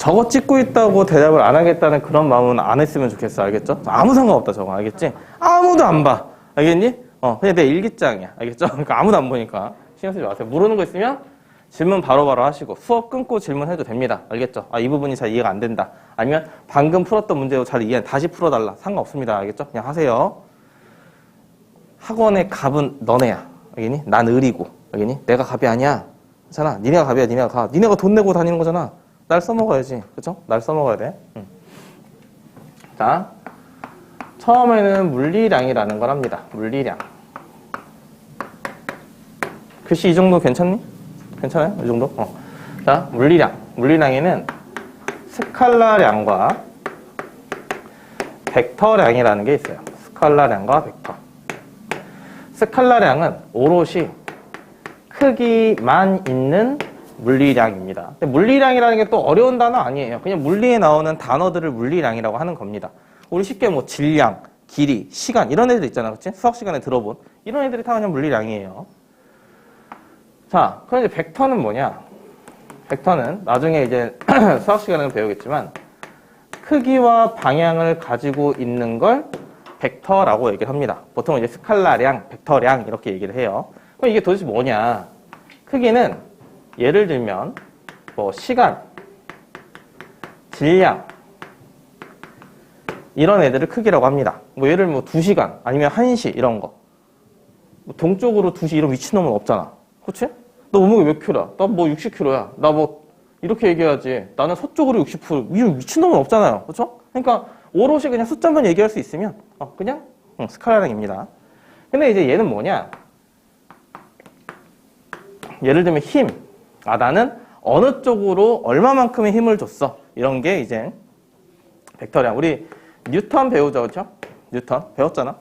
저거 찍고 있다고 대답을 안 하겠다는 그런 마음은 안 했으면 좋겠어. 알겠죠? 아무 상관없다, 저거. 알겠지? 아무도 안 봐. 알겠니? 그냥 내 일기장이야. 알겠죠? 그러니까 아무도 안 보니까. 신경 쓰지 마세요. 모르는 거 있으면 질문 바로바로 하시고 수업 끊고 질문해도 됩니다. 알겠죠? 이 부분이 잘 이해가 안 된다. 아니면 방금 풀었던 문제도 잘 이해, 다시 풀어달라. 상관없습니다. 알겠죠? 그냥 하세요. 학원의 갑은 너네야. 알겠니? 난 을이고. 알겠니? 내가 갑이 아니야. 괜찮아. 니네가 갑이야. 니네가 가. 니네가 돈 내고 다니는 거잖아. 날 써먹어야지. 그쵸? 날 써먹어야 돼. 자, 처음에는 물리량이라는 걸 합니다. 물리량. 글씨 이 정도 괜찮니? 괜찮아요? 이 정도? 자, 물리량. 물리량에는 스칼라량과 벡터량이라는 게 있어요. 스칼라량과 벡터. 스칼라량은 오롯이 크기만 있는 물리량입니다. 근데 물리량이라는 게 또 어려운 단어 아니에요. 그냥 물리에 나오는 단어들을 물리량이라고 하는 겁니다. 우리 쉽게 뭐 질량, 길이, 시간 이런 애들 있잖아. 그치? 수학 시간에 들어본 이런 애들이 다 그냥 물리량이에요. 자, 그럼 이제 벡터는 뭐냐? 벡터는 나중에 이제 수학 시간에는 배우겠지만 크기와 방향을 가지고 있는 걸 벡터라고 얘기를 합니다. 보통 이제 스칼라량, 벡터량 이렇게 얘기를 해요. 그럼 이게 도대체 뭐냐? 크기는 예를 들면 뭐 시간, 질량 이런 애들을 크기라고 합니다. 뭐 예를 들면 2시간 아니면 1시 이런 거. 뭐 동쪽으로 2시 이런 미친놈은 없잖아. 그치? 너 몸무게 몇 킬로야? 나 뭐 60kg야. 나 뭐 이렇게 얘기해야지. 나는 서쪽으로 60kg. 이런 미친놈은 없잖아요. 그렇죠? 그러니까 오롯이 그냥 숫자만 얘기할 수 있으면 그냥 스칼라량입니다. 근데 이제 얘는 뭐냐? 예를 들면 힘. 나는 어느 쪽으로 얼마만큼의 힘을 줬어. 이런 게 이제 벡터량. 우리 뉴턴 배우죠. 그렇죠? 뉴턴 배웠잖아.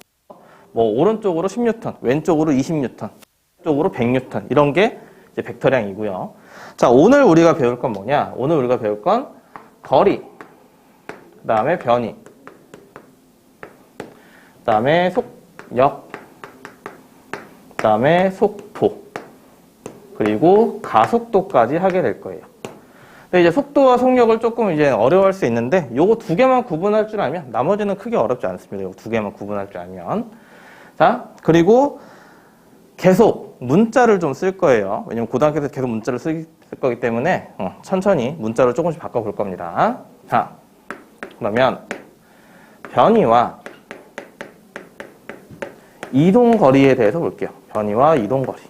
뭐 오른쪽으로 10뉴턴, 왼쪽으로 20뉴턴, 쪽으로 100뉴턴. 이런 게 이제 벡터량이고요. 자, 오늘 우리가 배울 건 뭐냐? 오늘 우리가 배울 건 거리, 그다음에 변이, 그다음에 속력, 그다음에 속도, 그리고 가속도까지 하게 될 거예요. 근데 이제 속도와 속력을 조금 이제 어려워할 수 있는데 요거 두 개만 구분할 줄 알면 나머지는 크게 어렵지 않습니다. 요거 두 개만 구분할 줄 알면. 자, 그리고 계속 문자를 좀 쓸 거예요. 왜냐면 고등학교에서 계속 문자를 쓸 거기 때문에 천천히 문자로 조금씩 바꿔볼 겁니다. 자, 그러면 변이와 이동거리에 대해서 볼게요. 변이와 이동거리.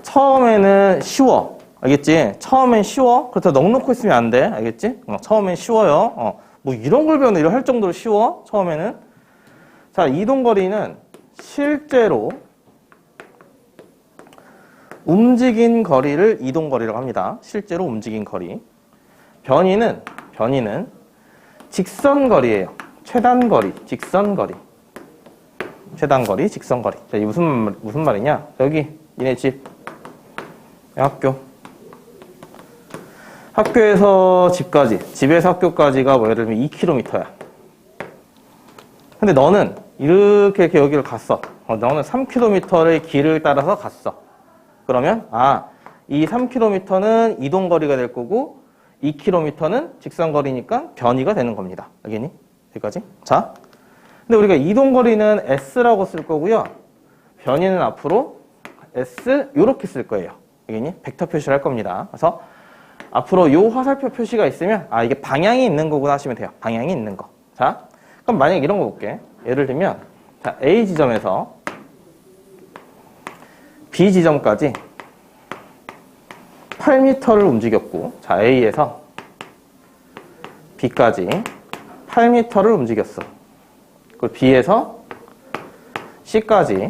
처음에는 쉬워. 알겠지? 처음엔 쉬워. 그렇다고 넉넉히 있으면 안 돼. 알겠지? 처음엔 쉬워요. 뭐 이런 걸 배우는 이런 할 정도로 쉬워. 처음에는. 자, 이동거리는 실제로 움직인 거리를 이동거리라고 합니다. 실제로 움직인 거리. 변이는 직선거리예요. 최단거리, 직선거리. 최단거리, 직선거리. 자, 이 무슨 말이냐? 여기 니네 집, 학교에서 집까지, 집에서 학교까지가 뭐 예를 들면 2km야. 근데 너는 이렇게 여기를 갔어. 너는 3km의 길을 따라서 갔어. 그러면 이 3km는 이동거리가 될 거고 2km는 직선거리니까 변이가 되는 겁니다. 알겠니? 여기까지. 자, 근데 우리가 이동거리는 S라고 쓸 거고요. 변이는 앞으로 S 이렇게 쓸 거예요. 알겠니? 벡터 표시를 할 겁니다. 그래서 앞으로 요 화살표 표시가 있으면 이게 방향이 있는 거구나 하시면 돼요. 방향이 있는 거. 자, 그럼 만약에 이런 거 볼게. 예를 들면 자, A 지점에서 B 지점까지 8m를 움직였고, 자, A에서 B까지 8m를 움직였어. 그리고 B에서 C까지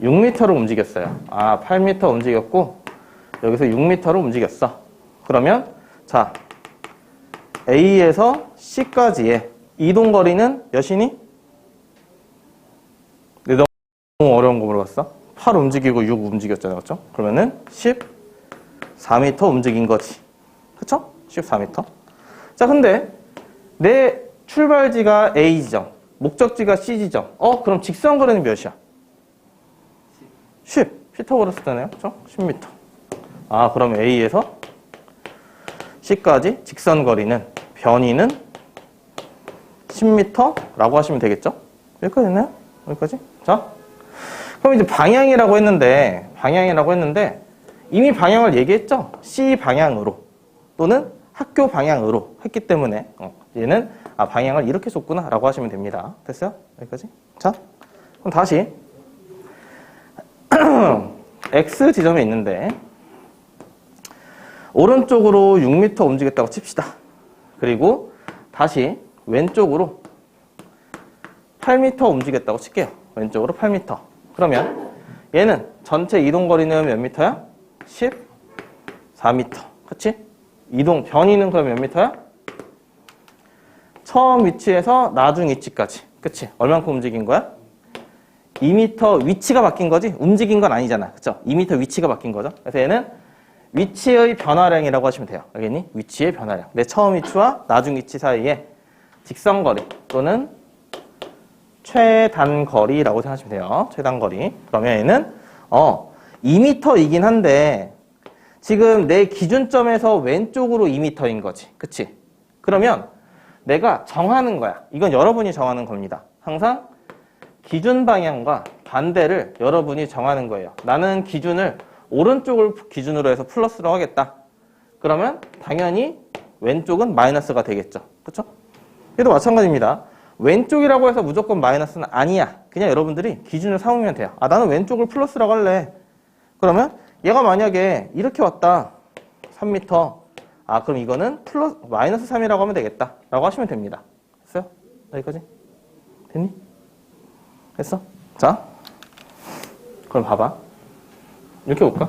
6m를 움직였어요. 8m 움직였고, 여기서 6m를 움직였어. 그러면, 자, A에서 C까지의 이동거리는 몇이니? 너무 어려운 거 물어봤어? 8 움직이고 6 움직였잖아. 그렇죠? 그러면은 14m 움직인 거지. 그쵸? 14m. 자, 근데 내 출발지가 A 지점, 목적지가 C 지점. 그럼 직선거리는 몇이야? 10. 피타고라스 되네요. 그쵸? 10m. 그럼 A에서 C까지 직선거리는 변이는 10m라고 하시면 되겠죠? 여기까지 됐나요? 여기까지? 자, 그럼 이제 방향이라고 했는데 이미 방향을 얘기했죠? C 방향으로 또는 학교 방향으로 했기 때문에 얘는 방향을 이렇게 줬구나 라고 하시면 됩니다. 됐어요? 여기까지? 자, 그럼 다시 X 지점에 있는데 오른쪽으로 6m 움직였다고 칩시다. 그리고 다시 왼쪽으로 8m 움직였다고 칠게요. 왼쪽으로 8m. 그러면 얘는 전체 이동거리는 몇 미터야? 14m. 그치? 변이는 그럼 몇 미터야? 처음 위치에서 나중 위치까지. 그치? 얼만큼 움직인 거야? 2m 위치가 바뀐 거지? 움직인 건 아니잖아. 그쵸? 2m 위치가 바뀐 거죠? 그래서 얘는 위치의 변화량이라고 하시면 돼요. 알겠니? 위치의 변화량. 내 처음 위치와 나중 위치 사이에 직선거리 또는 최단거리라고 생각하시면 돼요. 최단거리. 그러면 얘는 2m이긴 한데 지금 내 기준점에서 왼쪽으로 2m인 거지. 그치? 그러면 내가 정하는 거야. 이건 여러분이 정하는 겁니다. 항상 기준 방향과 반대를 여러분이 정하는 거예요. 나는 기준을 오른쪽을 기준으로 해서 플러스로 하겠다. 그러면 당연히 왼쪽은 마이너스가 되겠죠. 그렇죠? 얘도 마찬가지입니다. 왼쪽이라고 해서 무조건 마이너스는 아니야. 그냥 여러분들이 기준을 삼으면 돼요. 나는 왼쪽을 플러스라고 할래. 그러면 얘가 만약에 이렇게 왔다. 3m. 그럼 이거는 마이너스 3이라고 하면 되겠다. 라고 하시면 됩니다. 됐어요? 여기까지? 됐니? 됐어? 자, 그럼 봐봐. 이렇게 볼까?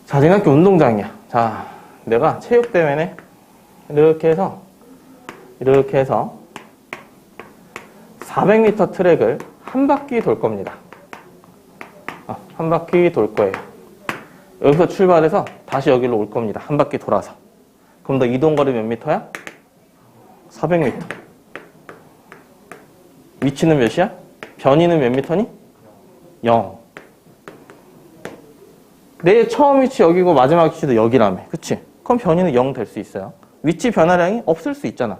자진학교 운동장이야. 자, 내가 체육대회네. 이렇게 해서 400m 트랙을 한 바퀴 돌 겁니다. 한 바퀴 돌 거예요. 여기서 출발해서 다시 여기로 올 겁니다. 한 바퀴 돌아서. 그럼 너 이동거리 몇 미터야? 400m. 위치는 몇이야? 변이는 몇 미터니? 0. 내 처음 위치 여기고 마지막 위치도 여기라며. 그치? 그럼 변이는 0 될 수 있어요. 위치 변화량이 없을 수 있잖아.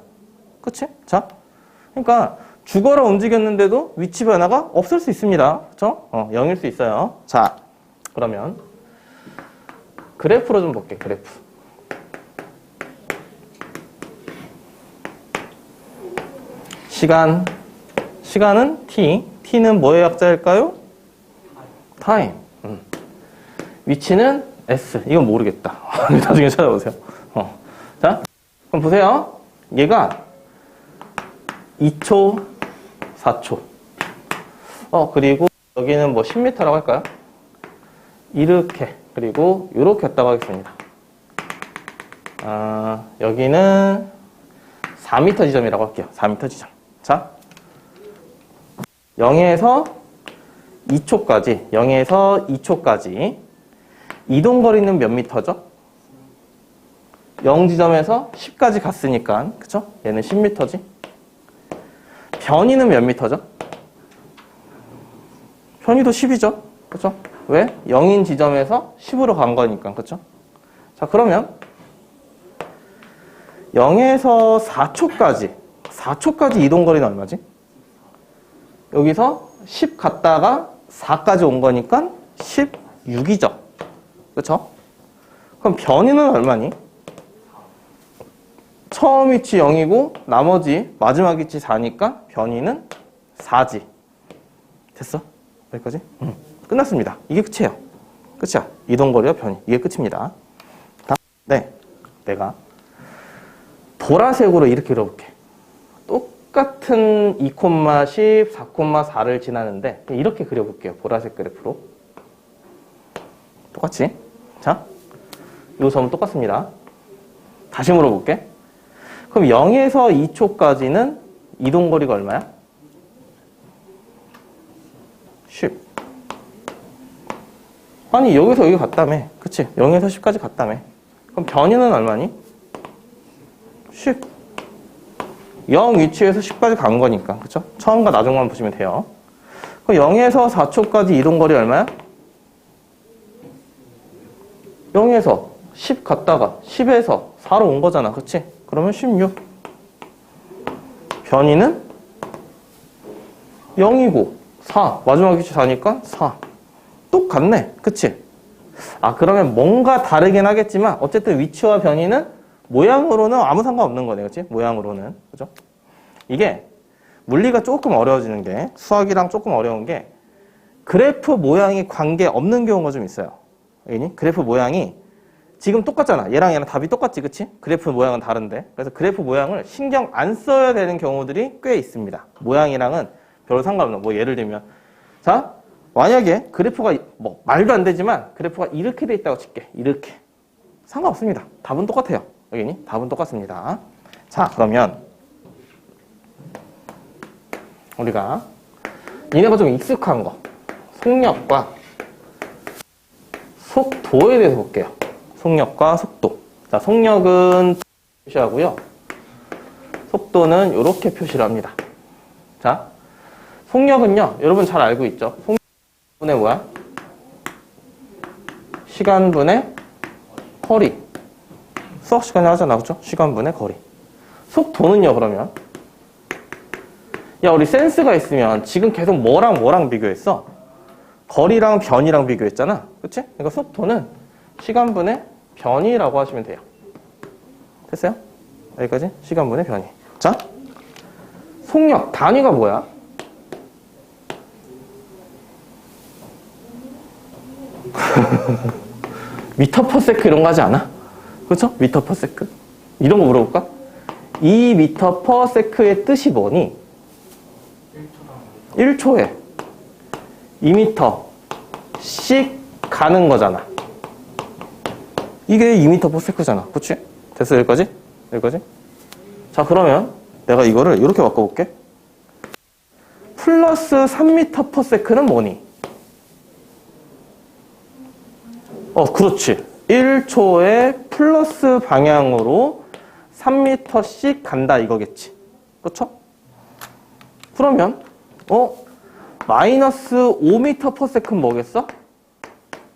그치? 자, 그러니까 죽어라 움직였는데도 위치 변화가 없을 수 있습니다. 그쵸? 0일 수 있어요. 자, 그러면 그래프로 좀 볼게. 그래프. 시간은 t. t는 뭐의 약자일까요? 타임. 위치는 s. 이건 모르겠다. 나중에 찾아보세요. 자, 그럼 보세요. 얘가 2초, 4초. 그리고 여기는 뭐 10m라고 할까요? 이렇게. 그리고 이렇게 했다고 하겠습니다. 여기는 4m 지점이라고 할게요. 4m 지점. 자, 0에서 2초까지 이동거리는 몇 미터죠? 0 지점에서 10까지 갔으니까, 그쵸? 얘는 10m지. 변이는 몇 미터죠? 변이도 10이죠. 그쵸? 왜? 0인 지점에서 10으로 간 거니까, 그쵸? 자, 그러면 0에서 4초까지 이동거리는 얼마지? 여기서 10 갔다가 4까지 온 거니까 16이죠. 그쵸? 그럼 변이는 얼마니? 처음 위치 0이고 나머지 마지막 위치 4니까 변이는 4지. 됐어? 여기까지? 끝났습니다. 이게 끝이에요. 끝이야. 이동거리와 변이. 이게 끝입니다. 네, 내가 보라색으로 이렇게 그려볼게. 똑같은 2,10, 4,4를 지나는데 이렇게 그려볼게요. 보라색 그래프로. 똑같이. 자, 이 점은 똑같습니다. 다시 물어볼게. 그럼 0에서 2초까지는 이동거리가 얼마야? 10. 아니, 여기서 여기 갔다며. 그치? 0에서 10까지 갔다며. 그럼 변이는 얼마니? 10. 0 위치에서 10까지 간 거니까. 그쵸? 처음과 나중만 보시면 돼요. 그럼 0에서 4초까지 이동거리 얼마야? 0에서 10 갔다가 10에서 4로 온 거잖아. 그치? 그러면 16. 변이는 0이고 4. 마지막 위치 4니까 4. 똑같네. 그치? 아, 그러면 뭔가 다르긴 하겠지만 어쨌든 위치와 변이는 모양으로는 아무 상관없는 거네. 그치? 모양으로는. 그죠? 이게 물리가 조금 어려워지는 게 수학이랑 조금 어려운 게 그래프 모양이 관계 없는 경우가 좀 있어요. 여기니? 그래프 모양이 지금 똑같잖아. 얘랑 답이 똑같지. 그치? 그래프 모양은 다른데. 그래서 그래프 모양을 신경 안 써야 되는 경우들이 꽤 있습니다. 모양이랑은 별로 상관없는. 뭐 예를 들면 자, 만약에 그래프가 뭐 말도 안 되지만 그래프가 이렇게 돼 있다고 칠게. 이렇게. 상관없습니다. 답은 똑같아요. 여기니? 답은 똑같습니다. 자, 그러면 우리가 니네가 좀 익숙한 거. 속력과 속도에 대해서 볼게요. 속력과 속도. 자, 속력은 표시하고요. 속도는 이렇게 표시를 합니다. 자, 속력은요, 여러분 잘 알고 있죠? 속력분의 뭐야? 시간분의 거리. 수학 시간에 하잖아, 그죠? 시간분의 거리. 속도는요, 그러면? 야, 우리 센스가 있으면 지금 계속 뭐랑 비교했어? 거리랑 변이랑 비교했잖아. 그치? 그러니까 속도는 시간분의 변이라고 하시면 돼요. 됐어요? 여기까지? 시간분의 변이. 자, 속력, 단위가 뭐야? 미터 퍼 세크 이런 거 하지 않아? 그렇죠? 미터 퍼 세크. 이런 거 물어볼까? 2미터 퍼 세크의 뜻이 뭐니? 1초에 2m씩 가는 거잖아. 이게 2m per sec잖아. 그치? 됐어, 여기까지? 여기까지? 자, 그러면 내가 이거를 이렇게 바꿔볼게. 플러스 3m per sec는 뭐니? 그렇지. 1초에 플러스 방향으로 3m씩 간다 이거겠지. 그렇죠? 그러면 마이너스 5m per sec는 뭐겠어?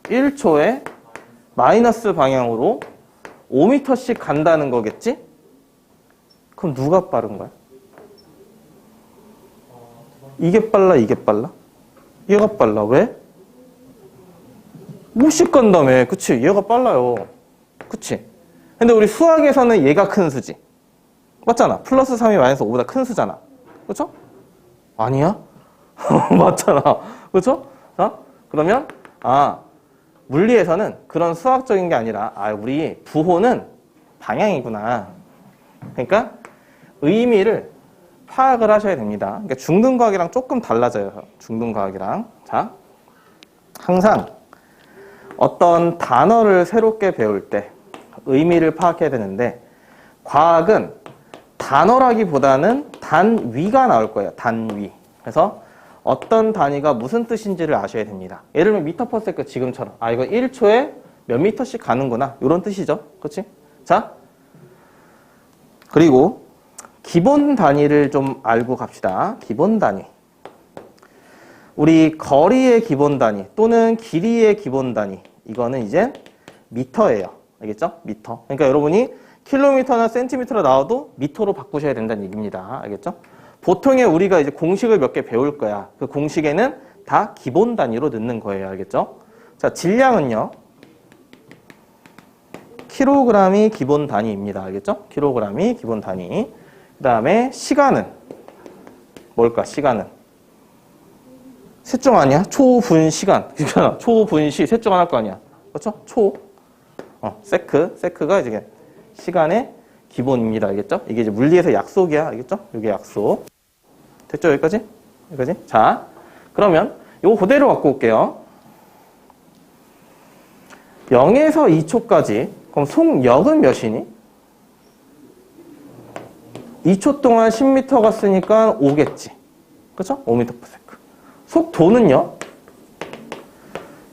1초에 마이너스 방향으로 5m씩 간다는 거겠지? 그럼 누가 빠른 거야? 이게 빨라, 이게 빨라? 얘가 빨라. 왜? 50 간다며. 그치? 얘가 빨라요. 그치? 근데 우리 수학에서는 얘가 큰 수지. 맞잖아. 플러스 3이 마이너스 5보다 큰 수잖아. 그쵸? 아니야? 맞잖아. 그쵸? 자, 그러면, 물리에서는 그런 수학적인 게 아니라, 우리 부호는 방향이구나. 그러니까 의미를 파악을 하셔야 됩니다. 그러니까 중등과학이랑 조금 달라져요. 중등과학이랑. 자, 항상 어떤 단어를 새롭게 배울 때 의미를 파악해야 되는데, 과학은 단어라기보다는 단위가 나올 거예요. 단위. 그래서 어떤 단위가 무슨 뜻인지를 아셔야 됩니다. 예를 들면 미터 퍼 세컨드 지금처럼 이거 1초에 몇 미터씩 가는구나 이런 뜻이죠. 그렇지? 자, 그리고 기본 단위를 좀 알고 갑시다. 기본 단위. 우리 거리의 기본 단위 또는 길이의 기본 단위, 이거는 이제 미터예요. 알겠죠? 미터. 그러니까 여러분이 킬로미터나 센티미터로 나와도 미터로 바꾸셔야 된다는 얘기입니다. 알겠죠? 보통에 우리가 이제 공식을 몇 개 배울 거야. 그 공식에는 다 기본 단위로 넣는 거예요. 알겠죠? 자, 질량은요. 킬로그램이 기본 단위입니다. 알겠죠? 킬로그램이 기본 단위. 그 다음에 시간은 뭘까? 시간은 세종 아니야? 초분 시간. 초분 시 세종 안 할 거 아니야. 그렇죠? 세크가 이제 시간의 기본입니다. 알겠죠? 이게 이제 물리에서 약속이야. 알겠죠? 이게 약속. 됐죠? 여기까지? 여기까지? 자, 그러면 이거 그대로 갖고 올게요. 0에서 2초까지. 그럼 속력은 몇이니? 2초 동안 10m 갔으니까 5겠지. 그렇죠? 5m per second. 속도는요?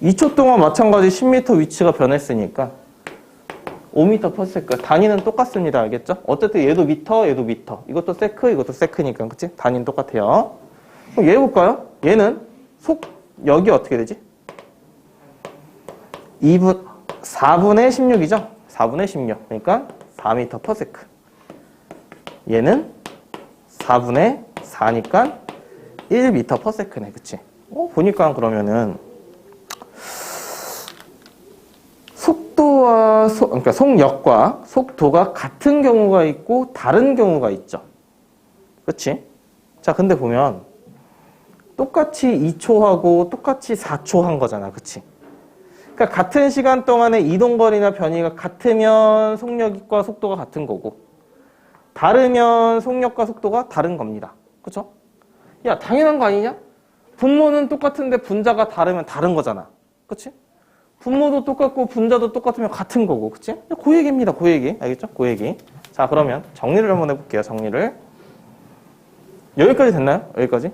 2초 동안 마찬가지 10m 위치가 변했으니까 5m per second. 단위는 똑같습니다. 알겠죠? 어쨌든 얘도 미터, 얘도 미터. 이것도 세크, 이것도 세크니까. 그치? 단위는 똑같아요. 그럼 얘 해볼까요? 얘는 속력이 어떻게 되지? 2분, 4분의 16이죠? 4분의 16. 그러니까 4m/s. 얘는 4분의 4니까 1m/s네. 그치? 보니까 그러면은 속도와 그러니까 속력과 속도가 같은 경우가 있고 다른 경우가 있죠. 그치? 자, 근데 보면 똑같이 2초하고 똑같이 4초 한 거잖아. 그치? 그러니까 같은 시간 동안의 이동거리나 변이가 같으면 속력과 속도가 같은 거고 다르면 속력과 속도가 다른 겁니다. 그쵸? 야, 당연한 거 아니냐? 분모는 똑같은데 분자가 다르면 다른 거잖아. 그치? 분모도 똑같고 분자도 똑같으면 같은 거고. 그치? 그 얘기입니다. 그 얘기. 알겠죠? 그 얘기. 자, 그러면 정리를 한번 해볼게요. 정리를. 여기까지 됐나요? 여기까지?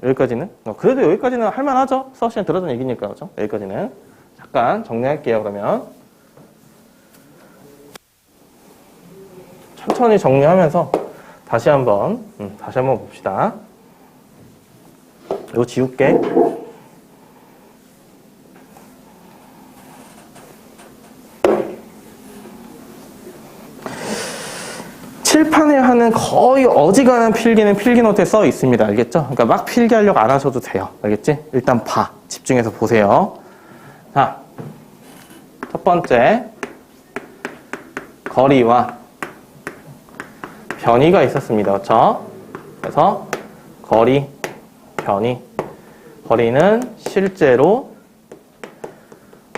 여기까지는? 그래도 여기까지는 할만하죠? 수업 시간 들었던 얘기니까. 그죠? 여기까지는. 잠깐 정리할게요. 그러면. 천천히 정리하면서 다시 한번 봅시다. 이거 지울게. 칠판에 하는 거의 어지간한 필기는 필기노트에 써 있습니다. 알겠죠? 그러니까 막 필기하려고 안 하셔도 돼요. 알겠지? 일단 집중해서 보세요. 자, 첫 번째. 거리와 변이가 있었습니다. 그렇죠? 그래서 거리, 변이. 거리는 실제로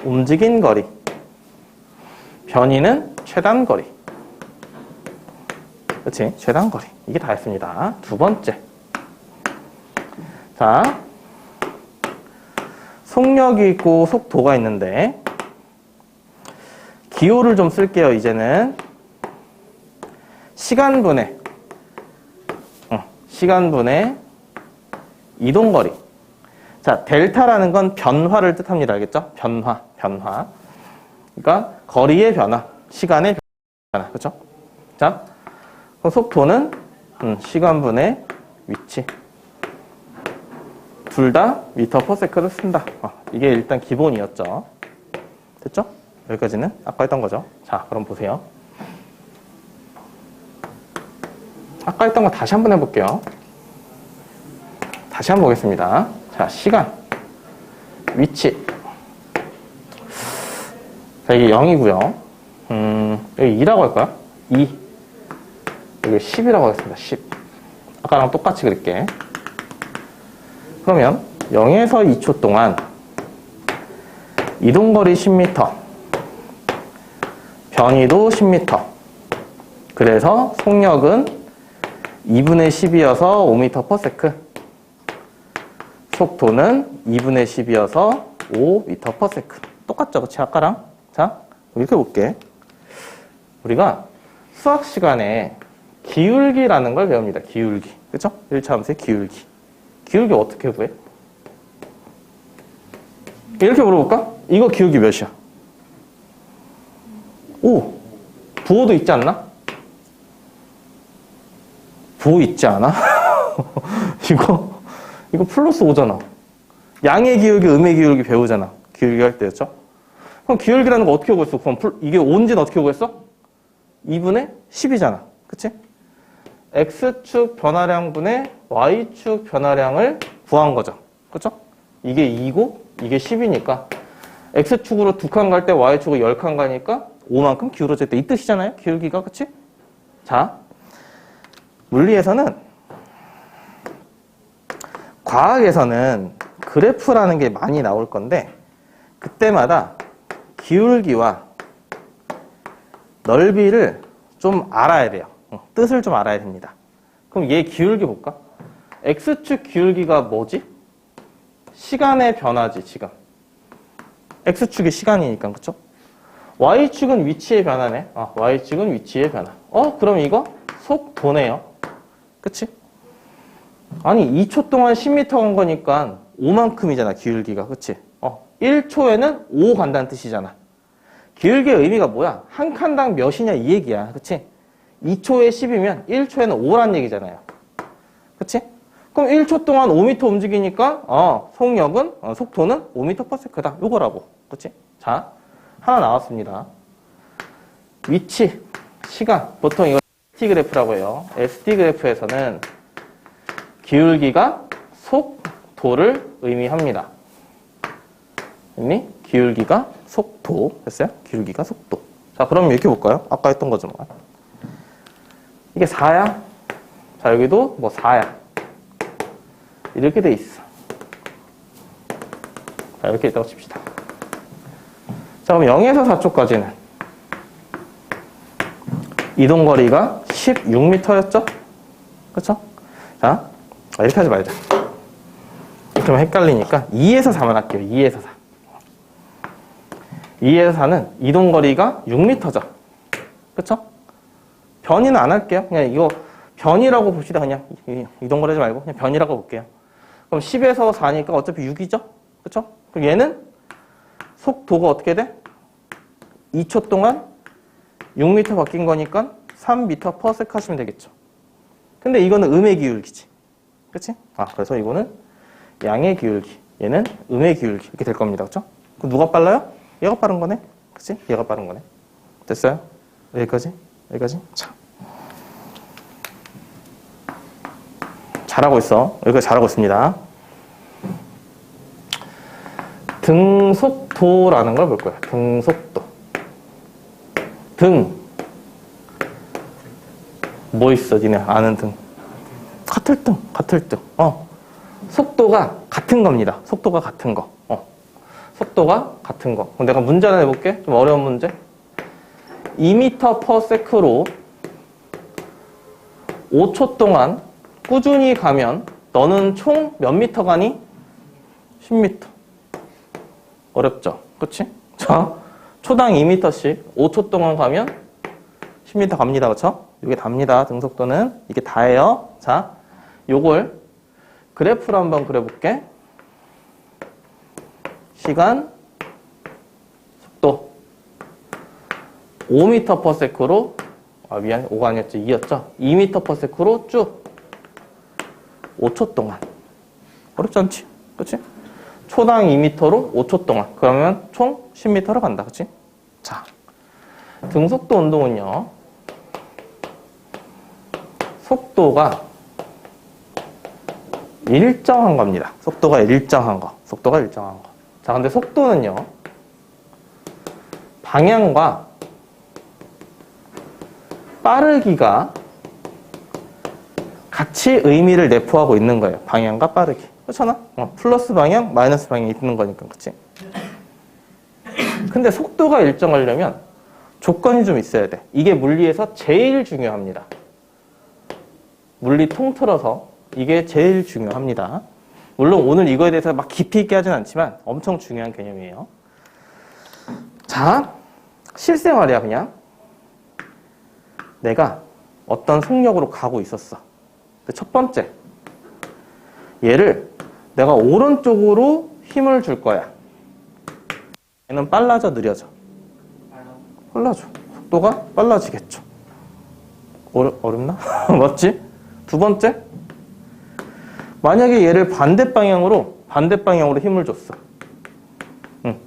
움직인 거리. 변이는 최단 거리. 그렇지? 최단 거리. 이게 다였습니다. 두 번째. 자, 속력이 있고 속도가 있는데 기호를 좀 쓸게요. 이제는 시간분의 이동거리. 자, 델타라는 건 변화를 뜻합니다. 알겠죠? 변화. 그러니까 거리의 변화, 시간의 변화. 그렇죠? 자, 그럼 속도는 시간분의 위치. 둘 다 미터/s를 쓴다. 이게 일단 기본이었죠. 됐죠? 여기까지는 아까 했던 거죠. 자, 그럼 보세요. 아까 했던 거 다시 한번 해볼게요. 다시 한번 보겠습니다. 자, 시간, 위치. 자, 이게 0이고요. 여기 2라고 할까요? 2. 여기 10이라고 하겠습니다. 10. 아까랑 똑같이 그릴게. 그러면 0에서 2초 동안 이동거리 10m, 변이도 10m. 그래서 속력은 2분의 10이어서 5m/s. 속도는 2분의 10이어서 5m/s. 똑같죠? 그치? 아까랑? 자, 이렇게 볼게. 우리가 수학 시간에 기울기라는 걸 배웁니다. 기울기. 그쵸? 1차 함수의 기울기. 기울기 어떻게 구해? 이렇게 물어볼까? 이거 기울기 몇이야? 5. 부호도 있지 않나? 부호 있지 않아? 이거 플러스 5잖아. 양의 기울기, 음의 기울기 배우잖아. 기울기 할 때였죠? 그럼 기울기라는 거 어떻게 구했어? 그럼 이게 온지는 어떻게 구했어? 2분의 10이잖아. 그치? X축 변화량분의 Y축 변화량을 구한 거죠. 그쵸? 이게 2고 이게 10이니까 X축으로 2칸 갈 때 Y축으로 10칸 가니까 5만큼 기울어질 때 이 뜻이잖아요. 기울기가. 그치? 자, 물리에서는 과학에서는 그래프라는 게 많이 나올 건데 그때마다 기울기와 넓이를 좀 알아야 돼요. 뜻을 좀 알아야 됩니다. 그럼 얘 기울기 볼까? X축 기울기가 뭐지? 시간의 변화지, 지금. X축이 시간이니까, 그쵸? Y축은 위치의 변화네. Y축은 위치의 변화. 그럼 이거 속도네요. 그치? 아니, 2초 동안 10m 간 거니까 5만큼이잖아, 기울기가. 그치? 1초에는 5 간다는 뜻이잖아. 기울기의 의미가 뭐야? 한 칸당 몇이냐 이 얘기야. 그치? 2초에 10이면 1초에는 5란 얘기잖아요. 그치? 그럼 1초 동안 5m 움직이니까 속력은 속도는 5m/s다. 요거라고. 그치? 자, 하나 나왔습니다. 위치, 시간. 보통 이걸 ST 그래프라고 해요. ST 그래프에서는 기울기가 속도를 의미합니다. 기울기가 속도. 됐어요? 기울기가 속도. 자, 그럼 이렇게 볼까요? 아까 했던 거지만. 이게 4야? 자, 여기도 뭐 4야. 이렇게 돼 있어. 자, 이렇게 있다고 칩시다. 자, 그럼 0에서 4초까지는 이동거리가 16m였죠? 그쵸? 자, 이렇게 하지 말자. 좀 헷갈리니까 2에서 4만 할게요. 2에서 4. 2에서 4는 이동거리가 6m죠. 그쵸? 변이는 안 할게요. 그냥 이거 변이라고 봅시다. 그냥 이동거리 하지 말고 그냥 변이라고 볼게요. 그럼 10에서 4니까 어차피 6이죠? 그쵸? 그럼 얘는 속도가 어떻게 돼? 2초 동안 6m 바뀐 거니까 3m/s 하시면 되겠죠. 근데 이거는 음의 기울기지. 그치? 그래서 이거는 양의 기울기. 얘는 음의 기울기. 이렇게 될 겁니다. 그쵸? 그럼 누가 빨라요? 얘가 빠른 거네? 그치? 얘가 빠른 거네. 됐어요? 여기까지? 여기까지? 자. 잘하고 있어. 여기까지 잘하고 있습니다. 등속도라는 걸 볼 거야. 등속도. 등. 뭐 있어, 니네 아는 등? 같을 등, 같을 등. 속도가 같은 겁니다. 속도가 같은 거. 속도가 같은 거. 그럼 내가 문제 하나 해볼게. 좀 어려운 문제. 2m/s로 5초 동안 꾸준히 가면 너는 총 몇 미터 가니? 10m. 어렵죠? 그치? 자, 초당 2m씩 5초 동안 가면 10m 갑니다. 그쵸? 이게 답니다. 등속도는. 이게 다예요. 자, 요걸 그래프로 한번 그려볼게. 시간, 속도. 5m/s로, 미안해. 5가 아니었죠. 2였죠. 2m/s로 쭉 5초 동안. 어렵지 않지? 그치? 초당 2m로 5초 동안. 그러면 총 10m로 간다. 그치? 자, 등속도 운동은요. 속도가 일정한 겁니다. 속도가 일정한 거. 속도가 일정한 거. 자, 근데 속도는요. 방향과 빠르기가 같이 의미를 내포하고 있는 거예요. 방향과 빠르기. 그렇잖아? 플러스 방향, 마이너스 방향이 있는 거니까. 그치? 근데 속도가 일정하려면 조건이 좀 있어야 돼. 이게 물리에서 제일 중요합니다. 물리 통틀어서 이게 제일 중요합니다. 물론 오늘 이거에 대해서 막 깊이 있게 하진 않지만 엄청 중요한 개념이에요. 자, 실생활이야 그냥. 내가 어떤 속력으로 가고 있었어. 첫 번째, 얘를 내가 오른쪽으로 힘을 줄 거야. 얘는 빨라져, 느려져? 빨라져. 속도가 빨라지겠죠. 어렵나? 맞지? 두 번째, 만약에 얘를 반대 방향으로 힘을 줬어.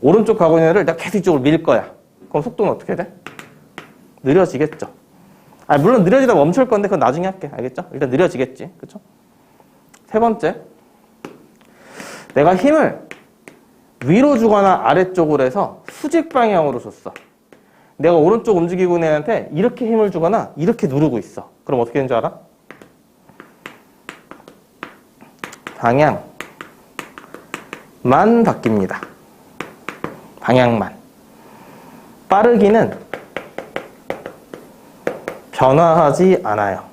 오른쪽 가고 있는 애를 내가 계속 이쪽으로 밀 거야. 그럼 속도는 어떻게 돼? 느려지겠죠. 물론 느려지다 멈출 건데 그건 나중에 할게. 알겠죠? 일단 느려지겠지. 그쵸? 세 번째, 내가 힘을 위로 주거나 아래쪽으로 해서 수직 방향으로 줬어. 내가 오른쪽 움직이고 있는 애한테 이렇게 힘을 주거나 이렇게 누르고 있어. 그럼 어떻게 되는 줄 알아? 방향만 바뀝니다. 방향만. 빠르기는 변화하지 않아요.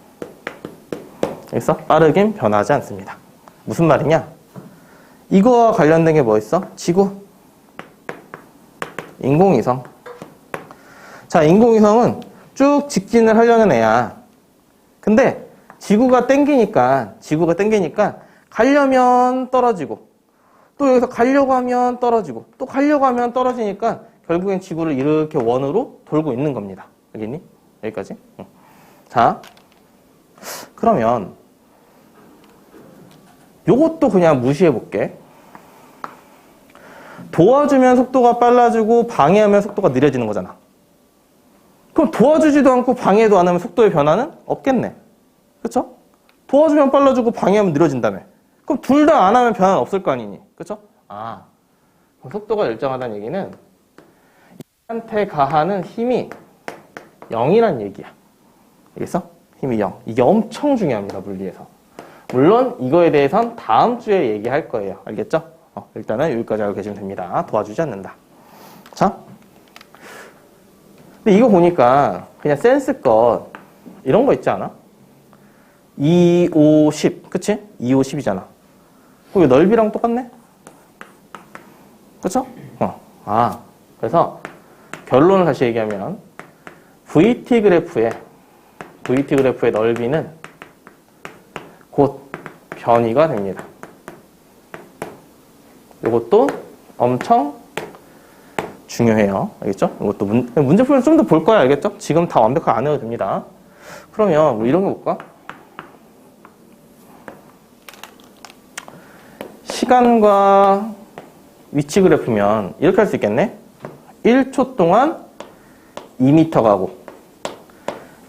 그래서 빠르긴 변하지 않습니다. 무슨 말이냐? 이거와 관련된 게 뭐 있어? 지구. 인공위성. 자, 인공위성은 쭉 직진을 하려는 애야. 근데 지구가 땡기니까 가려면 떨어지고 또 여기서 가려고 하면 떨어지고 또 가려고 하면 떨어지니까 결국엔 지구를 이렇게 원으로 돌고 있는 겁니다. 알겠니? 여기까지. 자, 그러면 요것도 그냥 무시해 볼게. 도와주면 속도가 빨라지고 방해하면 속도가 느려지는 거잖아. 그럼 도와주지도 않고 방해도 안 하면 속도의 변화는 없겠네. 그쵸? 도와주면 빨라지고 방해하면 느려진다며. 그럼 둘 다 안 하면 변화는 없을 거 아니니. 그쵸? 아, 그럼 속도가 일정하다는 얘기는 한테 가하는 힘이 0이란 얘기야. 알겠어? 힘이 0. 이게 엄청 중요합니다, 물리에서. 물론 이거에 대해선 다음 주에 얘기할 거예요. 알겠죠? 일단은 여기까지 알고 계시면 됩니다. 도와주지 않는다. 자, 근데 이거 보니까 그냥 센스껏 이런 거 있지 않아? 2, 5, 10. 그치? 2, 5, 10이잖아. 그럼 넓이랑 똑같네? 그쵸? 그래서 결론을 다시 얘기하면 VT 그래프의 넓이는 곧 변이가 됩니다. 이것도 엄청 중요해요. 알겠죠? 이것도 문제 풀면 좀 더 볼 거야. 알겠죠? 지금 다 완벽하게 안 해도 됩니다. 그러면 뭐 이런 거 볼까? 시간과 위치 그래프면 이렇게 할 수 있겠네? 1초 동안 2m 가고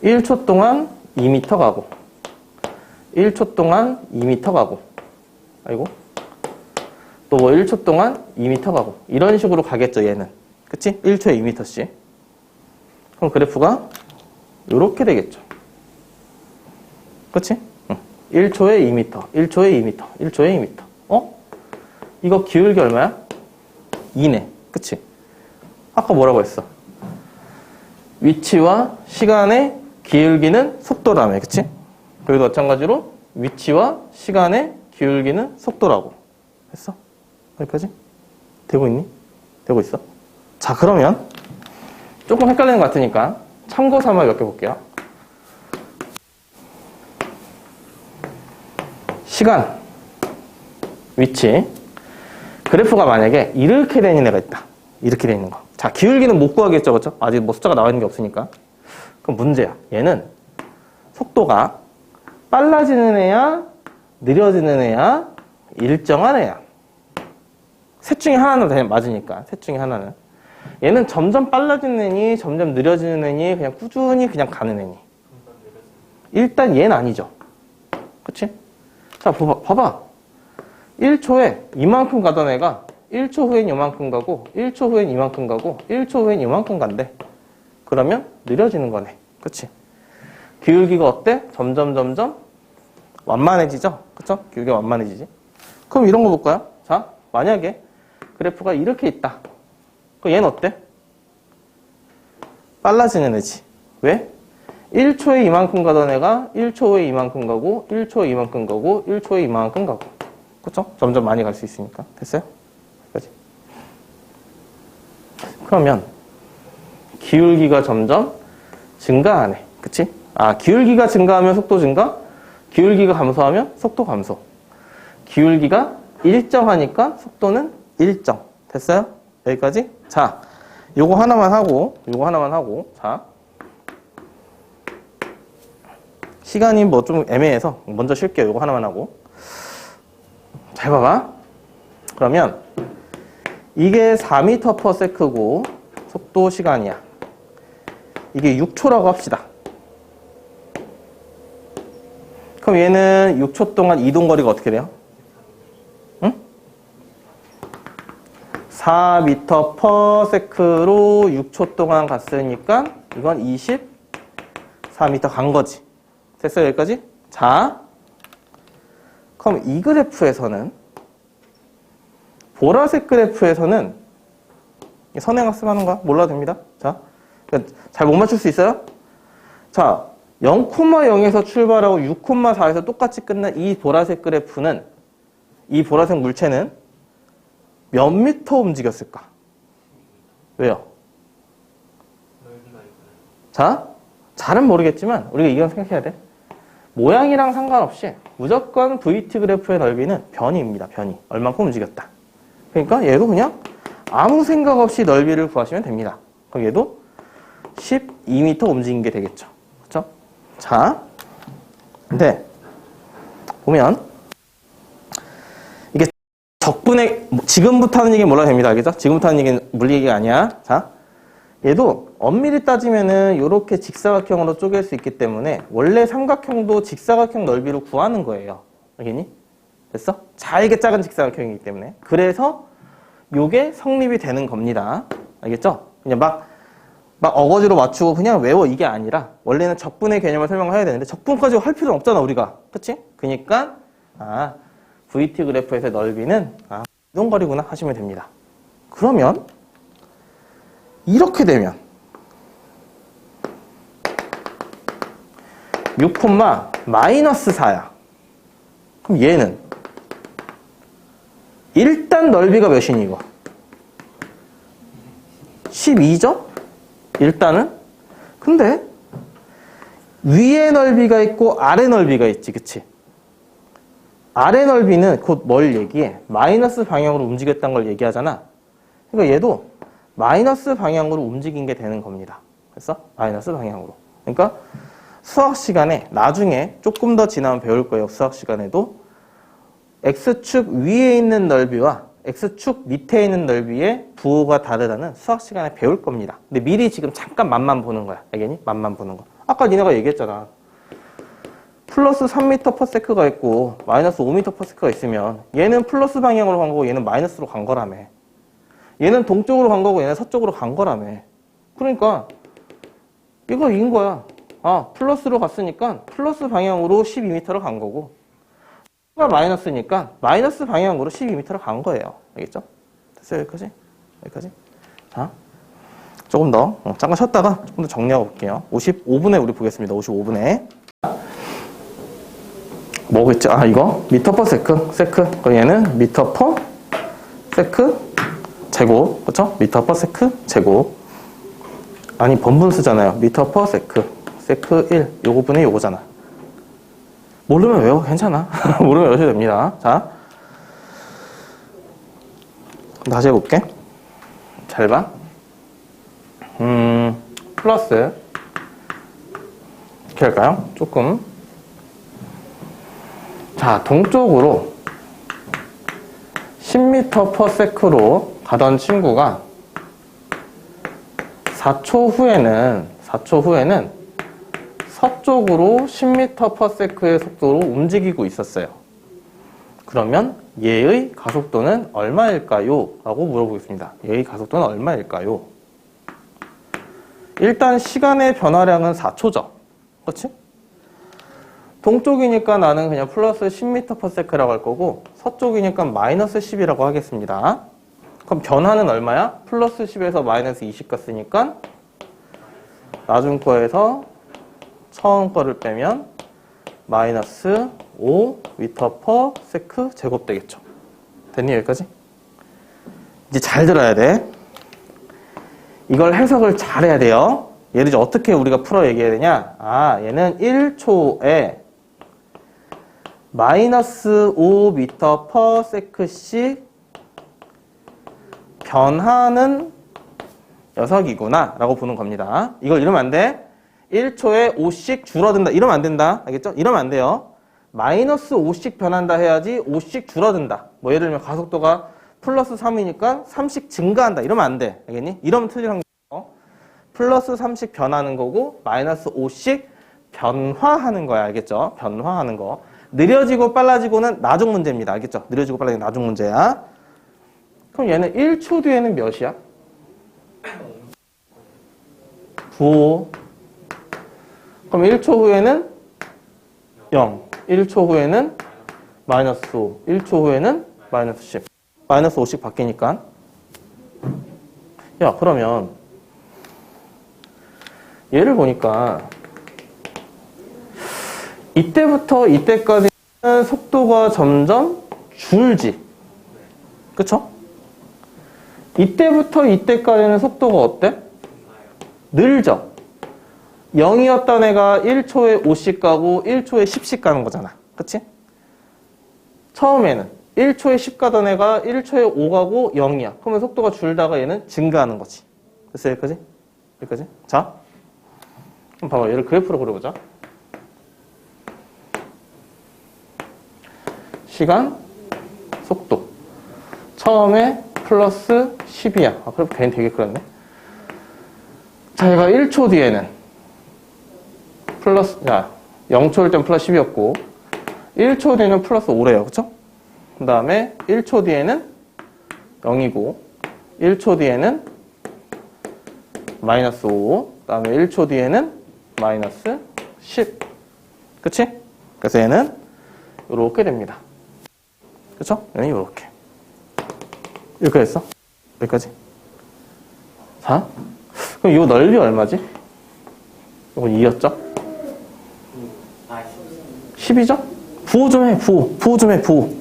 1초 동안 2m 가고 1초 동안 2m 가고 아이고 또 뭐 1초 동안 2m 가고 이런 식으로 가겠죠 얘는. 그치? 1초에 2m씩. 그럼 그래프가 이렇게 되겠죠. 그치? 1초에 2m, 1초에 2m, 1초에 2m. 이거 기울기 얼마야? 2네. 그치? 아까 뭐라고 했어? 위치와 시간의 기울기는 속도라며. 그치? 여기도 마찬가지로 위치와 시간의 기울기는 속도라고 했어? 여기까지? 되고 있니? 되고 있어? 자, 그러면 조금 헷갈리는 것 같으니까 참고 삼아 몇 개 볼게요. 시간, 위치. 그래프가 만약에 이렇게 되는 애가 있다. 이렇게 되는 거. 자, 기울기는 못 구하겠죠, 그렇죠? 아직 뭐 숫자가 나와 있는 게 없으니까. 그럼 문제야. 얘는 속도가 빨라지는 애야, 느려지는 애야, 일정한 애야. 셋 중에 하나는 다 맞으니까. 셋 중에 하나는. 얘는 점점 빨라지는 애니, 점점 느려지는 애니, 그냥 꾸준히 그냥 가는 애니. 일단 얘는 아니죠. 그치? 자, 봐봐. 1초에 이만큼 가던 애가 1초 후엔 이만큼 가고 1초 후엔 이만큼 가고 1초 후엔 이만큼 간대. 그러면 느려지는 거네. 그치? 기울기가 어때? 점점 완만해지죠? 그쵸? 기울기가 완만해지지? 그럼 이런 거 볼까요? 자, 만약에 그래프가 이렇게 있다. 그럼 얘는 어때? 빨라지는 애지. 왜? 1초에 이만큼 가던 애가 1초 후에 이만큼 가고 1초에 이만큼 가고 1초에 이만큼 가고. 그쵸? 점점 많이 갈 수 있으니까. 됐어요? 여기까지. 그러면 기울기가 점점 증가하네. 그치? 기울기가 증가하면 속도 증가, 기울기가 감소하면 속도 감소. 기울기가 일정하니까 속도는 일정. 됐어요? 여기까지? 자, 요거 하나만 하고, 자. 시간이 뭐 좀 애매해서 먼저 쉴게요. 요거 하나만 하고. 잘 봐봐. 그러면 이게 4m/s고 속도 시간이야. 이게 6초라고 합시다. 그럼 얘는 6초 동안 이동 거리가 어떻게 돼요? 응? 4m/s로 6초 동안 갔으니까 이건 24m 간 거지. 됐어요? 여기까지? 자, 그럼 이 그래프에서는 보라색 그래프에서는 선행학습 하는 거야? 몰라도 됩니다. 자, 잘 못 맞출 수 있어요? 자, 0,0에서 출발하고 6,4에서 똑같이 끝난 이 보라색 그래프는, 이 보라색 물체는 몇 미터 움직였을까? 왜요? 자, 잘은 모르겠지만 우리가 이건 생각해야 돼. 모양이랑 상관없이 무조건 VT 그래프의 넓이는 변이입니다. 변이. 얼만큼 움직였다. 그러니까 얘도 그냥 아무 생각 없이 넓이를 구하시면 됩니다. 그럼 얘도 12m 움직인 게 되겠죠. 그렇죠? 자, 근데 보면 이게 적분 지금부터 하는 얘기는 몰라도 됩니다. 알겠죠? 지금부터 하는 얘기는 물리 얘기가 아니야. 자, 얘도 엄밀히 따지면은 이렇게 직사각형으로 쪼갤 수 있기 때문에 원래 삼각형도 직사각형 넓이로 구하는 거예요. 알겠니? 됐어? 잘게 작은 직사각형이기 때문에. 그래서 요게 성립이 되는 겁니다. 알겠죠? 그냥 막 어거지로 맞추고 그냥 외워 이게 아니라 원래는 적분의 개념을 설명해야 되는데 적분까지 할 필요는 없잖아 우리가. 그치? 그니까 VT 그래프에서의 넓이는 이동거리구나 하시면 됩니다. 그러면 이렇게 되면 6,-4야. 그럼 얘는 일단 넓이가 몇이니 이거? 12죠? 일단은? 근데 위에 넓이가 있고 아래 넓이가 있지, 그치? 아래 넓이는 곧 뭘 얘기해? 마이너스 방향으로 움직였다는 걸 얘기하잖아. 그러니까 얘도 마이너스 방향으로 움직인 게 되는 겁니다. 그래서 마이너스 방향으로. 그러니까 수학 시간에 나중에 조금 더 지나면 배울 거예요. 수학 시간에도 X축 위에 있는 넓이와 X축 밑에 있는 넓이의 부호가 다르다는 수학 시간에 배울 겁니다. 근데 미리 지금 잠깐 맛만 보는 거야. 알겠니? 맛만 보는 거. 아까 니네가 얘기했잖아. 플러스 3m/s가 있고 마이너스 5m/s가 있으면 얘는 플러스 방향으로 간 거고 얘는 마이너스로 간 거라며. 얘는 동쪽으로 간 거고 얘는 서쪽으로 간 거라며. 그러니까 이거 인 거야. 플러스로 갔으니까 플러스 방향으로 12m를 간 거고 가 마이너스니까 마이너스 방향으로 12m를 간 거예요. 알겠죠? 됐어요? 여기까지? 여기까지? 자, 조금 더 잠깐 쉬었다가 조금 더 정리하고 볼게요. 55분에 우리 보겠습니다. 55분에 뭐겠죠? 이거 미터/세크. 그럼 얘는 미터/세크 제곱. 그렇죠? 미터/세크 제곱. 아니 번분 쓰잖아요. 미터/세크. 세크 1. 요거 분의 요거잖아. 모르면 외워. 괜찮아. 모르면 외우셔도 됩니다. 자. 다시 해볼게. 잘 봐. 플러스. 이렇게 할까요? 조금. 자, 동쪽으로 10m/s로 가던 친구가 4초 후에는 서쪽으로 10m/s의 속도로 움직이고 있었어요. 그러면 얘의 가속도는 얼마일까요? 라고 물어보겠습니다. 얘의 가속도는 얼마일까요? 일단 시간의 변화량은 4초죠. 그렇지? 동쪽이니까 나는 그냥 플러스 10m/s라고 할 거고 서쪽이니까 마이너스 10이라고 하겠습니다. 그럼 변화는 얼마야? 플러스 10에서 마이너스 20 갔으니까 나중 거에서 처음 거를 빼면 마이너스 5m/s 제곱 되겠죠. 됐니? 여기까지? 이제 잘 들어야 돼. 이걸 해석을 잘 해야 돼요. 얘를 이제 어떻게 우리가 풀어 얘기해야 되냐? 얘는 1초에 마이너스 5m/s씩 변하는 녀석이구나 라고 보는 겁니다. 이걸 이러면 안 돼. 1초에 5씩 줄어든다. 이러면 안 된다. 알겠죠? 이러면 안 돼요. 마이너스 5씩 변한다 해야지 5씩 줄어든다. 뭐 예를 들면 가속도가 플러스 3이니까 3씩 증가한다. 이러면 안 돼. 알겠니? 이러면 틀린 거예요. 플러스 3씩 변하는 거고 마이너스 5씩 변화하는 거야. 알겠죠? 변화하는 거. 느려지고 빨라지고는 나중 문제입니다. 알겠죠? 느려지고 빨라지고 나중 문제야. 그럼 얘는 1초 뒤에는 몇이야? 9. 그럼 1초 후에는 0. 1초 후에는 마이너스 5. 1초 후에는 마이너스 10. 마이너스 5씩 바뀌니까. 야, 그러면 얘를 보니까 이때부터 이때까지는 속도가 점점 줄지. 그쵸? 이때부터 이때까지는 속도가 어때? 늘죠? 0이었던 애가 1초에 5씩 가고 1초에 10씩 가는 거잖아. 그치? 처음에는 1초에 10 가던 애가 1초에 5 가고 0이야. 그러면 속도가 줄다가 얘는 증가하는 거지. 됐어? 여기까지? 여기까지? 자, 그럼 봐봐. 얘를 그래프로 그려보자. 시간, 속도. 처음에 플러스 10이야. 아, 그럼 괜히 되게 그렇네. 자, 얘가 1초 뒤에는 플러스, 야, 0초일 땐 플러스 10이었고, 1초 뒤에는 플러스 5래요. 그쵸? 그 다음에 1초 뒤에는 0이고, 1초 뒤에는 마이너스 5, 그 다음에 1초 뒤에는 마이너스 10. 그치? 그래서 얘는 이렇게 됩니다. 그쵸? 얘는 이렇게. 이렇게 됐어? 여기까지. 자, 그럼 이 넓이 얼마지? 이건 2였죠? 10이죠? 부호 좀 해, 부호. 부호 좀 해, 부호.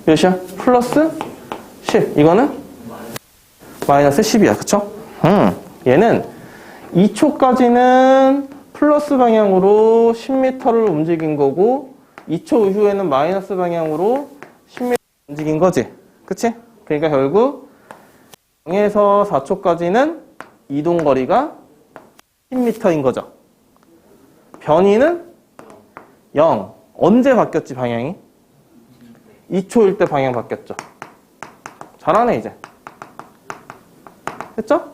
몇이야? 플러스 10. 이거는? 마이너스 10이야. 그쵸? 얘는 2초까지는 플러스 방향으로 10m를 움직인 거고, 2초 이후에는 마이너스 방향으로 10m 움직인 거지. 그치? 그러니까 결국 0에서 4초까지는 이동거리가 10m인 거죠. 변이는 0. 언제 바뀌었지, 방향이? 2초일 때 방향 바뀌었죠. 잘하네, 이제. 됐죠?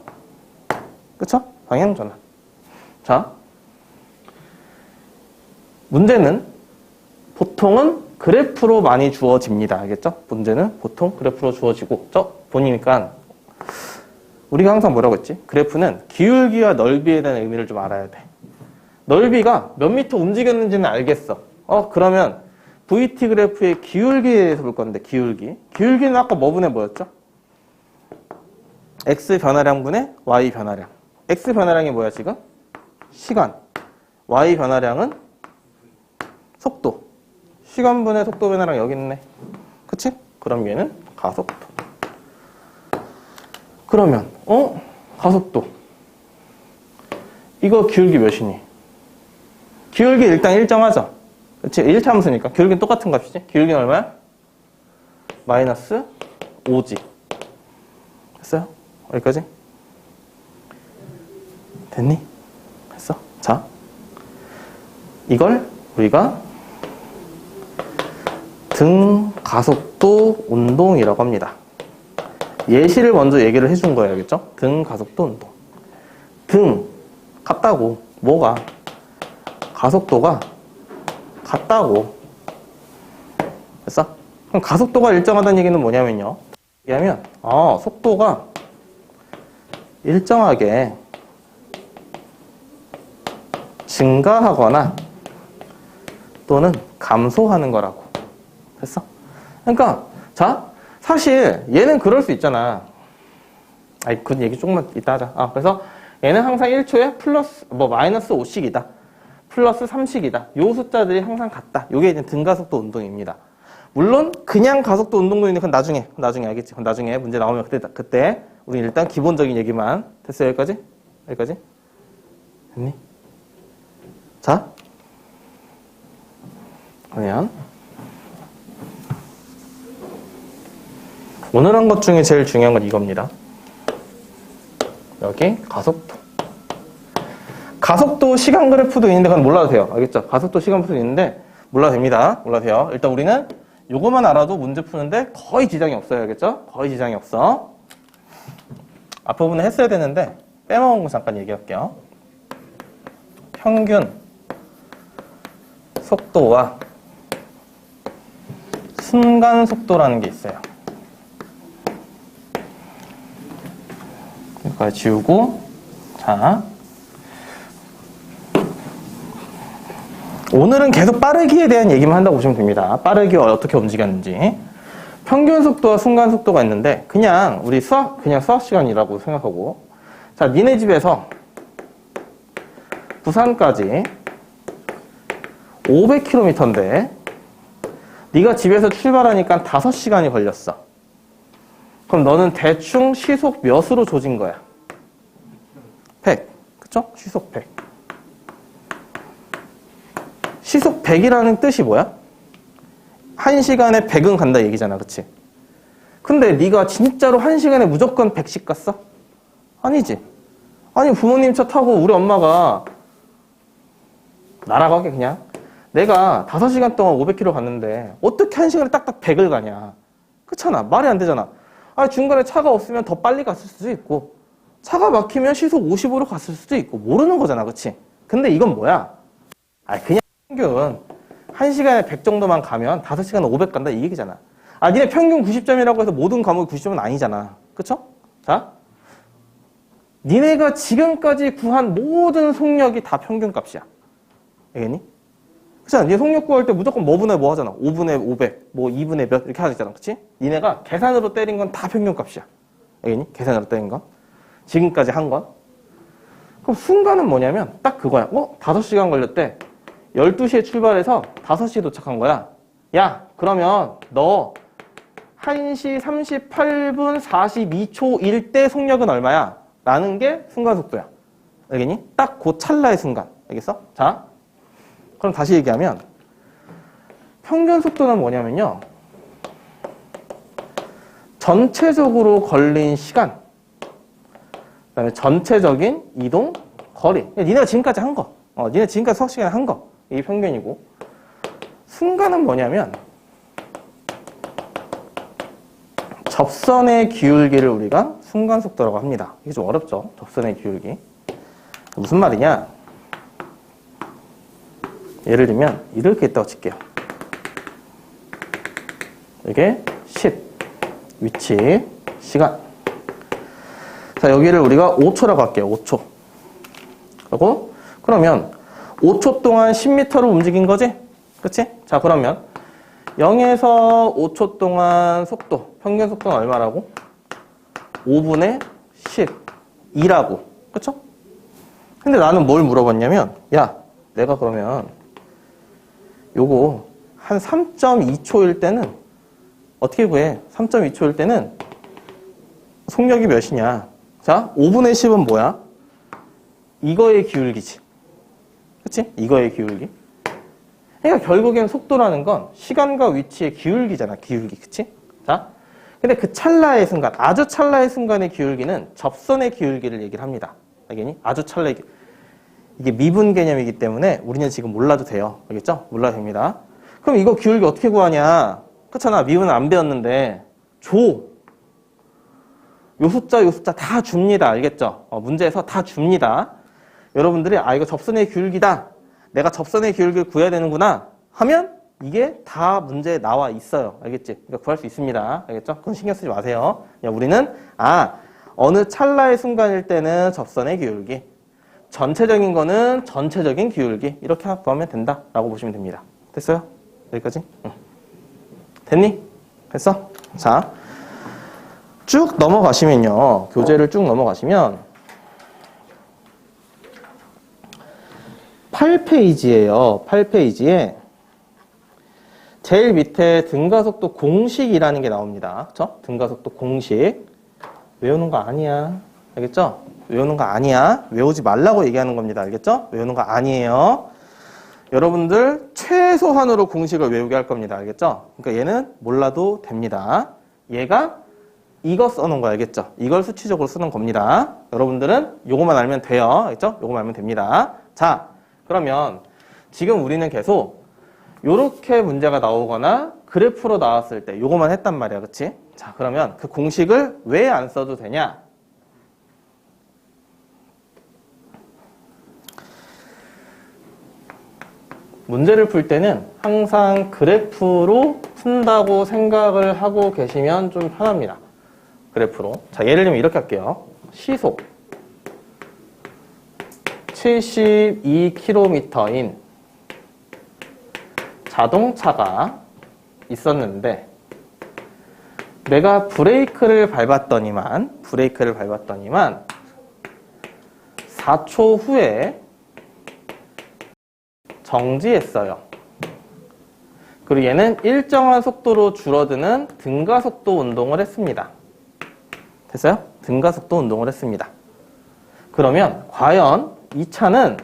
그쵸? 방향 전환. 자, 문제는 보통은 그래프로 많이 주어집니다. 알겠죠? 문제는 보통 그래프로 주어지고, 보니까 우리가 항상 뭐라고 했지? 그래프는 기울기와 넓이에 대한 의미를 좀 알아야 돼. 넓이가 몇 미터 움직였는지는 알겠어. 그러면 VT 그래프의 기울기에 대해서 볼 건데, 기울기. 기울기는 아까 뭐분의 뭐였죠? X 변화량분의 Y 변화량. X 변화량이 뭐야, 지금? 시간. Y 변화량은 속도. 시간분의 속도 변화량 여기 있네. 그치? 그럼 얘는 가속도. 그러면, 가속도. 이거 기울기 몇이니? 기울기 일단 일정하죠? 그치? 1차 함수니까. 기울기는 똑같은 값이지? 기울기는 얼마야? 마이너스 5지. 됐어요? 여기까지? 됐니? 했어? 자, 이걸 우리가 등 가속도 운동이라고 합니다. 예시를 먼저 얘기를 해준 거예요. 알겠죠? 등 가속도 운동. 등 같다고. 뭐가? 가속도가 같다고. 됐어? 그럼 가속도가 일정하다는 얘기는 뭐냐면요. 얘기하면 속도가 일정하게 증가하거나 또는 감소하는 거라고. 됐어? 그러니까 자, 사실 얘는 그럴 수 있잖아. 그 얘기 조금만 이따 하자. 그래서 얘는 항상 1초에 플러스 마이너스 5씩이다. 플러스 3씩이다. 요 숫자들이 항상 같다. 요게 이제 등가속도 운동입니다. 물론 그냥 가속도 운동도 있는데 그건 나중에 알겠지? 그건 나중에 문제 나오면 그때 우리 일단 기본적인 얘기만. 됐어? 여기까지? 여기까지? 됐니? 자, 그러면 오늘 한 것 중에 제일 중요한 건 이겁니다. 여기 가속도. 가속도 시간 그래프도 있는데 그건 몰라도 돼요. 알겠죠? 가속도 시간 그래프도 있는데 몰라도 됩니다. 몰라도 돼요. 일단 우리는 요거만 알아도 문제 푸는데 거의 지장이 없어요. 알겠죠? 거의 지장이 없어. 앞부분에 했어야 되는데 빼먹은 거 잠깐 얘기할게요. 평균 속도와 순간 속도라는 게 있어요. 여기까지 지우고, 자, 오늘은 계속 빠르기에 대한 얘기만 한다고 보시면 됩니다. 빠르기가 어떻게 움직였는지. 평균 속도와 순간 속도가 있는데 그냥 우리 그냥 수학 시간이라고 생각하고, 자, 니네 집에서 부산까지 500km인데 네가 집에서 출발하니까 5시간이 걸렸어. 그럼 너는 대충 시속 몇으로 조진 거야? 100. 그쵸? 시속 100. 시속 100이라는 뜻이 뭐야? 1시간에 100은 간다 얘기잖아. 그치? 근데 네가 진짜로 1시간에 무조건 100씩 갔어? 아니지. 아니, 부모님 차 타고 우리 엄마가 날아가게 그냥. 내가 5시간 동안 500km 갔는데 어떻게 1시간에 딱딱 100을 가냐. 그렇잖아. 말이 안 되잖아. 중간에 차가 없으면 더 빨리 갔을 수도 있고, 차가 막히면 시속 50으로 갔을 수도 있고, 모르는 거잖아, 그치? 근데 이건 뭐야? 그냥 평균 1시간에 100 정도만 가면 5시간에 500 간다 이 얘기잖아. 니네 평균 90점이라고 해서 모든 과목이 90점은 아니잖아. 그쵸? 자, 니네가 지금까지 구한 모든 속력이 다 평균값이야. 알겠니? 그렇잖아. 니네 속력 구할 때 무조건 뭐분의 뭐 하잖아. 5분의 500, 뭐 2분의 몇 이렇게 하잖아. 그치? 니네가 계산으로 때린 건 다 평균값이야. 알겠니? 계산으로 때린 건. 지금까지 한 건. 그럼 순간은 뭐냐면 딱 그거야. 5시간 걸렸대. 12시에 출발해서 5시에 도착한 거야. 야, 그러면 너 1시 38분 42초일 때 속력은 얼마야? 라는 게 순간 속도야. 알겠니? 딱 그 찰나의 순간. 알겠어? 자, 그럼 다시 얘기하면 평균 속도는 뭐냐면요. 전체적으로 걸린 시간, 그 다음에 전체적인 이동 거리. 니네가 지금까지 한 거. 니네 지금까지 수학 시간에 한 거. 이게 평균이고. 순간은 뭐냐면 접선의 기울기를 우리가 순간 속도라고 합니다. 이게 좀 어렵죠? 접선의 기울기. 무슨 말이냐? 예를 들면 이렇게 있다고 칠게요. 이게 10, 위치, 시간. 자, 여기를 우리가 5초라고 할게요. 5초. 그리고 그러면 5초 동안 10m로 움직인 거지? 그치? 자, 그러면 0에서 5초 동안 속도, 평균 속도는 얼마라고? 5분의 12라고. 그쵸? 근데 나는 뭘 물어봤냐면, 야, 내가 그러면 요거 한 3.2초일 때는 어떻게 구해? 3.2초일 때는 속력이 몇이냐? 자, 5분의 10은 뭐야? 이거의 기울기지. 그치? 이거의 기울기. 그러니까 결국엔 속도라는 건 시간과 위치의 기울기잖아. 기울기. 그치? 자, 근데 그 찰나의 순간, 아주 찰나의 순간의 기울기는 접선의 기울기를 얘기를 합니다. 알겠니? 아주 찰나의 기울기. 이게 미분 개념이기 때문에 우리는 지금 몰라도 돼요. 알겠죠? 몰라도 됩니다. 그럼 이거 기울기 어떻게 구하냐? 그렇잖아. 미분은 안 배웠는데 줘. 요 숫자 다 줍니다. 알겠죠? 문제에서 다 줍니다. 여러분들이 이거 접선의 기울기다. 내가 접선의 기울기를 구해야 되는구나 하면 이게 다 문제에 나와 있어요. 알겠지? 그러니까 구할 수 있습니다. 알겠죠? 그건 신경 쓰지 마세요. 우리는 어느 찰나의 순간일 때는 접선의 기울기, 전체적인 거는 전체적인 기울기 이렇게 구하면 된다라고 보시면 됩니다. 됐어요? 여기까지? 응. 됐니? 됐어? 자, 쭉 넘어가시면요. 교재를 쭉 넘어가시면 8페이지예요. 8페이지에 제일 밑에 등가속도 공식이라는 게 나옵니다. 그쵸? 등가속도 공식. 외우는 거 아니야. 알겠죠? 외우는 거 아니야. 외우지 말라고 얘기하는 겁니다. 알겠죠? 외우는 거 아니에요. 여러분들 최소한으로 공식을 외우게 할 겁니다. 알겠죠? 그러니까 얘는 몰라도 됩니다. 얘가 이거 써놓은 거 알겠죠? 이걸 수치적으로 쓰는 겁니다. 여러분들은 요거만 알면 돼요. 알겠죠? 요거만 알면 됩니다. 자, 그러면 지금 우리는 계속 요렇게 문제가 나오거나 그래프로 나왔을 때 요거만 했단 말이야. 그치? 자, 그러면 그 공식을 왜 안 써도 되냐? 문제를 풀 때는 항상 그래프로 푼다고 생각을 하고 계시면 좀 편합니다. 그래프로. 자, 예를 들면 이렇게 할게요. 시속 72km인 자동차가 있었는데 내가 브레이크를 밟았더니만 4초 후에 정지했어요. 그리고 얘는 일정한 속도로 줄어드는 등가속도 운동을 했습니다. 됐어요? 등가속도 운동을 했습니다. 그러면 과연 이 차는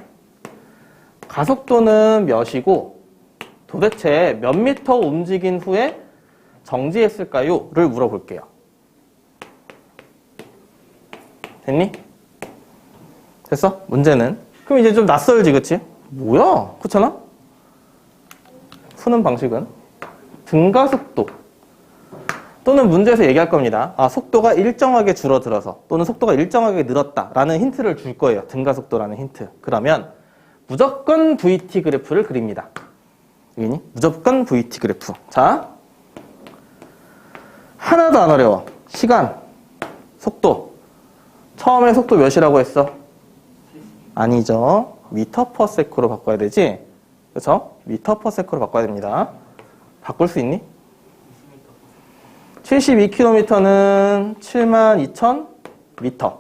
가속도는 몇이고 도대체 몇 미터 움직인 후에 정지했을까요? 를 물어볼게요. 됐니? 됐어? 문제는. 그럼 이제 좀 낯설지, 그치? 뭐야? 그렇잖아? 푸는 방식은 등가속도. 또는 문제에서 얘기할 겁니다. 아, 속도가 일정하게 줄어들어서 또는 속도가 일정하게 늘었다라는 힌트를 줄 거예요. 등가속도라는 힌트. 그러면 무조건 VT 그래프를 그립니다. 여기니? 무조건 VT 그래프. 자, 하나도 안 어려워. 시간, 속도. 처음에 속도 몇이라고 했어? 아니죠. 미터 퍼 세크로 바꿔야 되지? 그렇죠? 미터 퍼 세크로 바꿔야 됩니다. 바꿀 수 있니? 72km는 72,000m.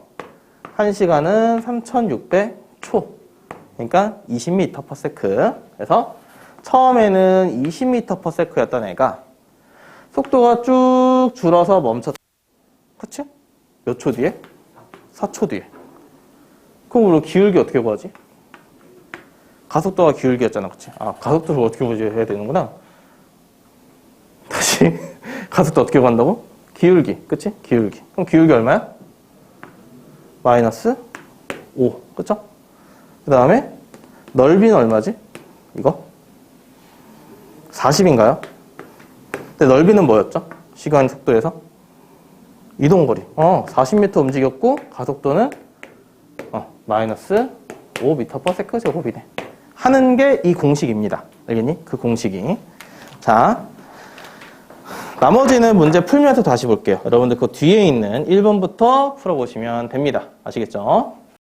1시간은 3,600초. 그러니까 20m per sec. 그래서 처음에는 20m/s 였던 애가 속도가 쭉 줄어서 멈췄다. 그치? 몇 초 뒤에? 4초 뒤에. 그럼 우리 기울기 어떻게 구하지? 가속도가 기울기였잖아. 그치? 아, 가속도를 어떻게 구해야 되는구나. 다시. 가속도 어떻게 구한다고? 기울기. 그치? 기울기. 그럼 기울기 얼마야? 마이너스 5. 그쵸? 그 다음에 넓이는 얼마지? 이거? 40인가요? 근데 넓이는 뭐였죠? 시간 속도에서? 이동거리. 40m 움직였고 가속도는 마이너스 5m/s 제곱이네. 하는 게 이 공식입니다. 알겠니? 그 공식이. 자, 나머지는 문제 풀면서 다시 볼게요. 여러분들 그 뒤에 있는 1번부터 풀어보시면 됩니다. 아시겠죠?